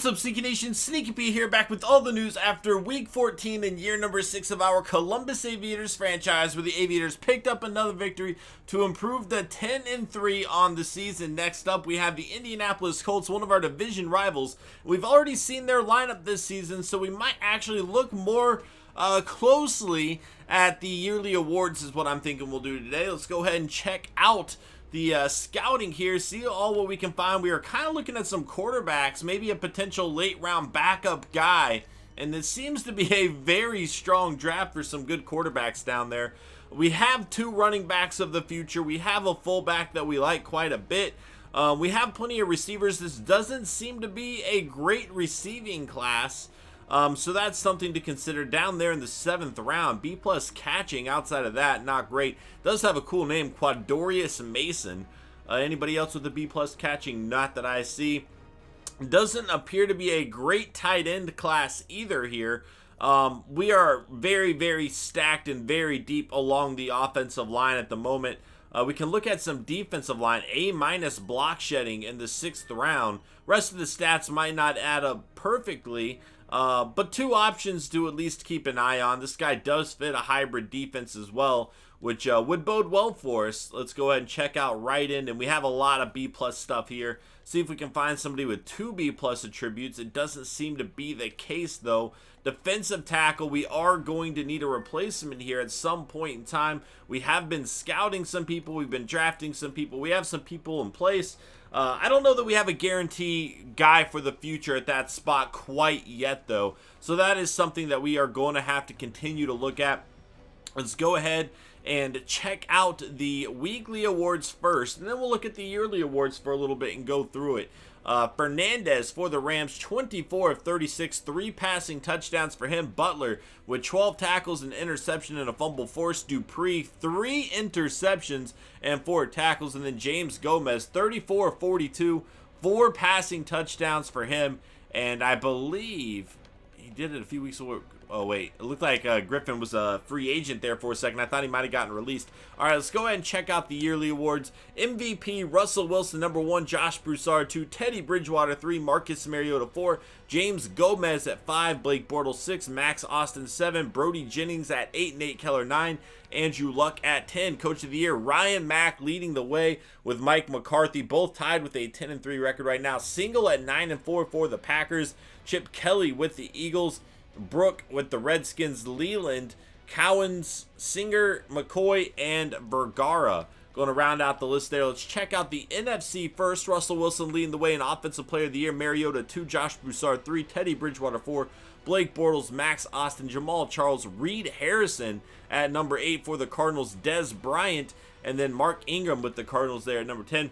What's up, Sneaky Nation? Sneaky P here, back with all the news after week 14 and year number 6 of our Columbus Aviators franchise, where the Aviators picked up another victory to improve the 10-3 on the season. Next up, we have the Indianapolis Colts, one of our division rivals. We've already seen their lineup this season, so we might actually look more closely at the yearly awards is what I'm thinking we'll do today. Let's go ahead and check out the scouting here, see all what we can find. We are kind of looking at some quarterbacks, maybe a potential late round backup guy, and this seems to be a very strong draft for some good quarterbacks down there. We have two running backs of the future. We have a fullback that we like quite a bit. We have plenty of receivers. This doesn't seem to be a great receiving class. So that's something to consider down there in the 7th round. B+ catching, outside of that, not great. Does have a cool name, Quadorius Mason. Anybody else with a B+ catching? Not that I see. Doesn't appear to be a great tight end class either here. We are very, very stacked and very deep along the offensive line at the moment. We can look at some defensive line, A- block shedding in the 6th round. Rest of the stats might not add up perfectly, but two options to at least keep an eye on. This guy does fit a hybrid defense as well, which would bode well for us. Let's go ahead and check out right in, and we have a lot of B+ stuff here. See if we can find somebody with two B+ attributes. It doesn't seem to be the case, though. Defensive tackle, we are going to need a replacement here at some point in time. We have been scouting some people. We've been drafting some people. We have some people in place. I don't know that we have a guarantee guy for the future at that spot quite yet, though. So that is something that we are going to have to continue to look at. Let's go ahead and check out the weekly awards first, and then we'll look at the yearly awards for a little bit and go through it. Fernandez for the Rams, 24 of 36, 3 passing touchdowns for him. Butler with 12 tackles, an interception, and a fumble forced. Dupree, 3 interceptions and 4 tackles. And then James Gomez, 34 of 42, 4 passing touchdowns for him. And I believe he did it a few weeks ago. Oh, wait. It looked like Griffin was a free agent there for a second. I thought he might have gotten released. All right, let's go ahead and check out the yearly awards. MVP, Russell Wilson, number 1. Josh Broussard, 2. Teddy Bridgewater, 3. Marcus Mariota, 4. James Gomez at 5. Blake Bortles, 6. Max Austin, 7. Brody Jennings at 8. Nate Keller, 9. Andrew Luck at 10. Coach of the Year, Ryan Mack leading the way with Mike McCarthy, both tied with a 10-3 record right now. Single at 9-4 for the Packers. Chip Kelly with the Eagles. Brooke with the Redskins, Leland, Cowens, Singer, McCoy, and Vergara. Going to round out the list there. Let's check out the NFC first. Russell Wilson leading the way in Offensive Player of the Year. Mariota, 2. Josh Broussard, 3. Teddy Bridgewater, 4. Blake Bortles, Max Austin, Jamal Charles, Reed Harrison at number 8 for the Cardinals. Dez Bryant, and then Mark Ingram with the Cardinals there at number 10.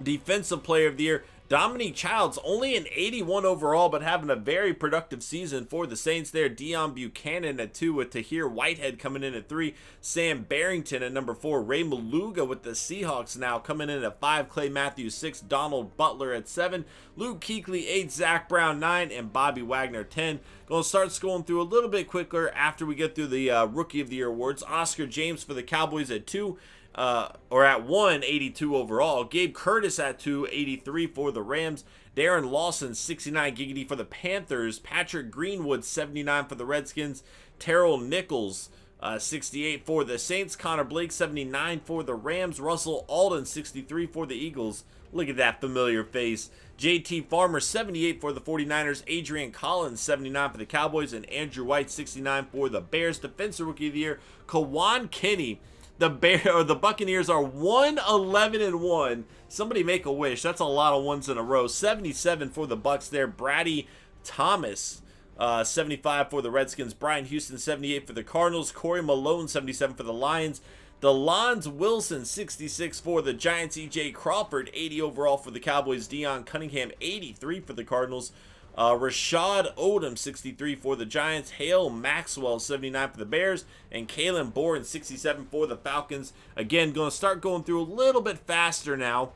Defensive Player of the Year, Dominique Childs, only an 81 overall, but having a very productive season for the Saints there. Deion Buchanan at 2, with Tahir Whitehead coming in at 3. Sam Barrington at number 4. Ray Maluga with the Seahawks now coming in at 5. Clay Matthews, 6. Donald Butler at 7. Luke Kuechly, 8. Zach Brown, 9. And Bobby Wagner, 10. Going to start scrolling through a little bit quicker after we get through the Rookie of the Year awards. Oscar James for the Cowboys at 2. Or at 1, 82 overall. Gabe Curtis at 2, 83 for the Rams. Darren Lawson, 69 giggity for the Panthers. Patrick Greenwood, 79 for the Redskins. Terrell Nichols, 68 for the Saints. Connor Blake, 79 for the Rams. Russell Alden, 63 for the Eagles. Look at that familiar face. JT Farmer, 78 for the 49ers. Adrian Collins, 79 for the Cowboys. And Andrew White, 69 for the Bears. Defensive Rookie of the Year, Kawan Kinney. The Buccaneers are 1-11-1. Somebody make a wish. That's a lot of ones in a row. 77 for the Bucs there. Brady Thomas, 75 for the Redskins. Brian Houston, 78 for the Cardinals. Corey Malone, 77 for the Lions. DeLons Wilson, 66 for the Giants. E.J. Crawford, 80 overall for the Cowboys. Deion Cunningham, 83 for the Cardinals. Rashad Odom, 63 for the Giants. Hale Maxwell, 79 for the Bears. And Kalen Bourne, 67 for the Falcons. Again, going to start going through a little bit faster now.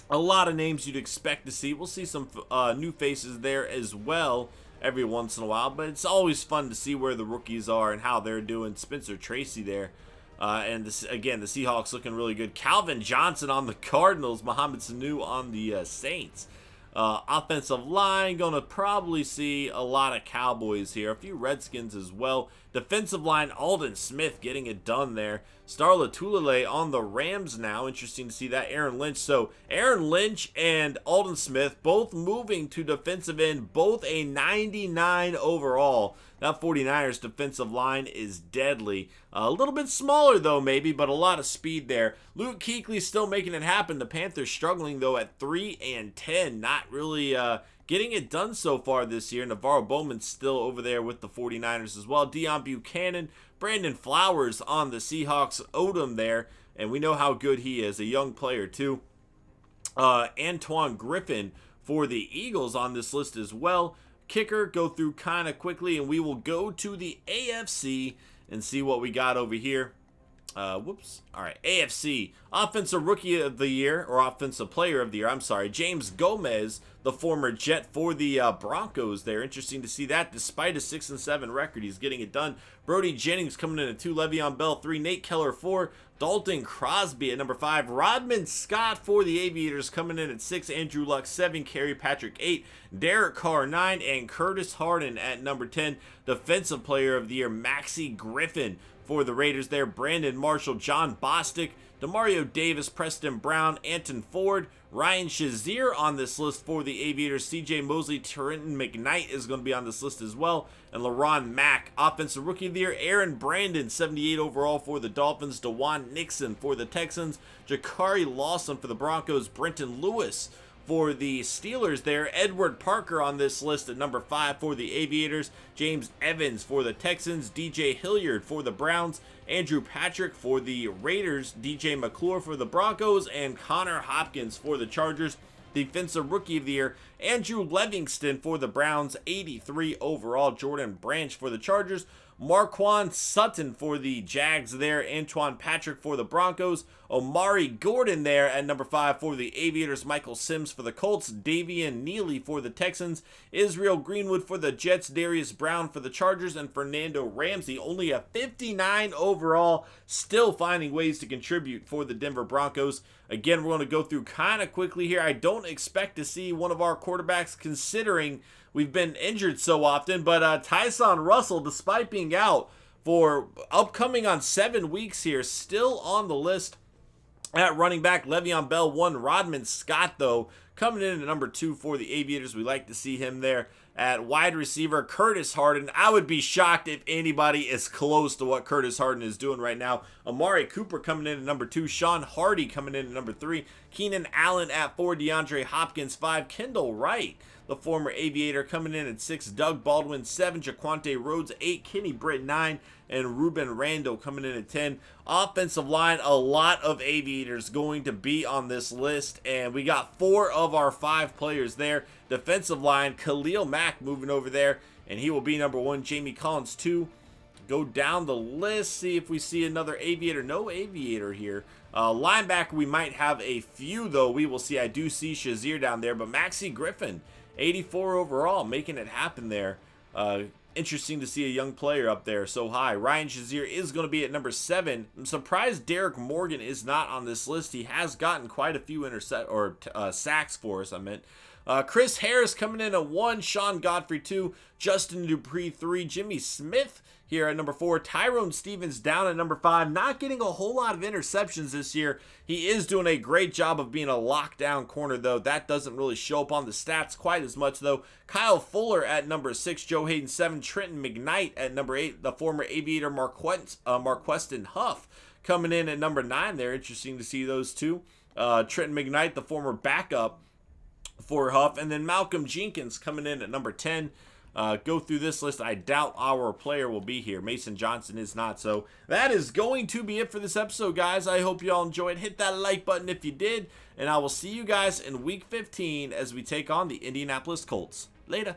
A lot of names you'd expect to see. We'll see some new faces there as well every once in a while. But it's always fun to see where the rookies are and how they're doing. Spencer Tracy there. And this, again, the Seahawks looking really good. Calvin Johnson on the Cardinals. Mohamed Sanu on the Saints. Offensive line, gonna probably see a lot of Cowboys here, a few Redskins as well. Defensive line, Aldon Smith getting it done there. Star Lotulelei on the Rams now. Interesting to see that. Aaron Lynch. So Aaron Lynch and Aldon Smith both moving to defensive end, both a 99 overall. That 49ers defensive line is deadly. A little bit smaller though maybe, but a lot of speed there. Luke Kuechly still making it happen. The Panthers struggling though at 3-10. Not really getting it done so far this year. Navarro Bowman's still over there with the 49ers as well. Deion Buchanan, Brandon Flowers on the Seahawks. Odom there, and we know how good he is. A young player too. Antoine Griffin for the Eagles on this list as well. Kicker, go through kind of quickly, and we will go to the AFC and see what we got over here. All right, AFC. Offensive Rookie of the Year, or Offensive Player of the Year, I'm sorry, James Gomez, the former Jet for the Broncos there. Interesting to see that. Despite a 6-7 record, he's getting it done. Brody Jennings coming in at 2, Le'Veon Bell 3, Nate Keller 4, Dalton Crosby at number 5, Rodman Scott for the Aviators coming in at 6, Andrew Luck 7, Kerry Patrick 8, Derek Carr 9, and Curtis Harden at number 10. Defensive Player of the Year, Maxie Griffin for the Raiders there. Brandon Marshall, John Bostic, Demario Davis, Preston Brown, Anton Ford, Ryan Shazier on this list for the Aviators. CJ Mosley, Trenton McKnight is going to be on this list as well. And LaRon Mack, Offensive Rookie of the Year. Aaron Brandon, 78 overall for the Dolphins. DeJuan Nixon for the Texans. Jakari Lawson for the Broncos. Brenton Lewis for the Steelers there. Edward Parker on this list at number 5 for the Aviators. James Evans for the Texans. DJ Hilliard for the Browns. Andrew Patrick for the Raiders. DJ McClure for the Broncos. And Connor Hopkins for the Chargers. Defensive Rookie of the Year, Andrew Livingston for the Browns, 83 overall. Jordan Branch for the Chargers. Marquand Sutton for the Jags there. Antoine Patrick for the Broncos. Omari Gordon there at number 5 for the Aviators. Michael Sims for the Colts. Davian Neely for the Texans. Israel Greenwood for the Jets. Darius Brown for the Chargers. And Fernando Ramsey, only a 59 overall, still finding ways to contribute for the Denver Broncos. Again, we're going to go through kind of quickly here. I don't expect to see one of our quarterbacks, considering we've been injured so often, but Tyson Russell, despite being out for upcoming on 7 weeks here, still on the list at running back. Le'Veon Bell 1, Rodman Scott, though, coming in at number 2 for the Aviators. We like to see him there. At wide receiver, Curtis Harden. I would be shocked if anybody is close to what Curtis Harden is doing right now. Amari Cooper coming in at number 2. Sean Hardy coming in at number 3. Keenan Allen at 4. DeAndre Hopkins 5. Kendall Wright, the former Aviator, coming in at 6. Doug Baldwin 7. Jaquante Rhodes 8. Kenny Britt 9. And Ruben Randall coming in at 10. Offensive line, a lot of Aviators going to be on this list, and we got 4 of our 5 players there. Defensive line, Khalil Mack moving over there, and he will be number 1. Jamie Collins 2. Go down the list, see if we see another Aviator. No Aviator here. Linebacker, we might have a few, though. We will see. I do see Shazier down there, but Maxie Griffin, 84 overall, making it happen there. Interesting to see a young player up there so high. Ryan Shazier is going to be at number 7. I'm surprised Derek Morgan is not on this list. He has gotten quite a few sacks for us, I meant. Chris Harris coming in at 1. Sean Godfrey 2. Justin Dupree 3. Jimmy Smith here at number 4. Tyrone Stevens down at number 5. Not getting a whole lot of interceptions this year. He is doing a great job of being a lockdown corner, though. That doesn't really show up on the stats quite as much, though. Kyle Fuller at number 6. Joe Hayden 7. Trenton McKnight at number 8. The former Aviator Marqueston Huff coming in at number 9 there. Interesting to see those two. Trenton McKnight, the former backup for Huff. And then Malcolm Jenkins coming in at number 10. Go through this list. I doubt our player will be here. Mason Johnson is not. So that is going to be it for this episode, guys. I hope you all enjoyed. Hit that like button if you did. And I will see you guys in Week 15 as we take on the Indianapolis Colts. Later.